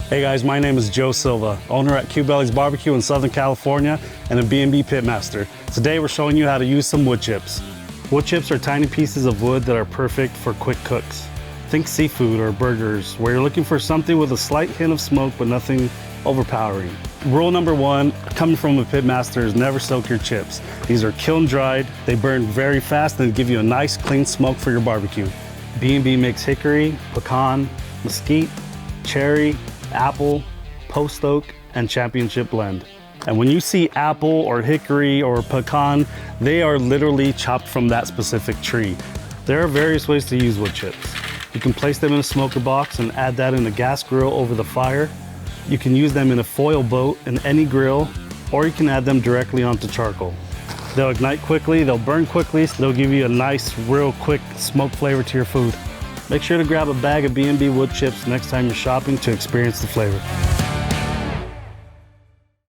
Hey guys, my name is Joe Silva, owner at Q Belly's BBQ in Southern California and a B&B Pitmaster. Today we're showing you how to use some wood chips. Wood chips are tiny pieces of wood that are perfect for quick cooks. Think seafood or burgers, where you're looking for something with a slight hint of smoke but nothing overpowering. Rule number one, coming from a Pitmaster, is never soak your chips. These are kiln dried, they burn very fast and give you a nice clean smoke for your barbecue. B&B makes hickory, pecan, mesquite, cherry, apple, post oak, and championship blend. And when you see apple or hickory or pecan, they are literally chopped from that specific tree. There are various ways to use wood chips. You can place them in a smoker box and add that in a gas grill over the fire. You can use them in a foil boat in any grill, or you can add them directly onto charcoal. They'll ignite quickly, they'll burn quickly, so they'll give you a nice, real quick smoke flavor to your food. Make sure to grab a bag of B&B wood chips next time you're shopping to experience the flavor.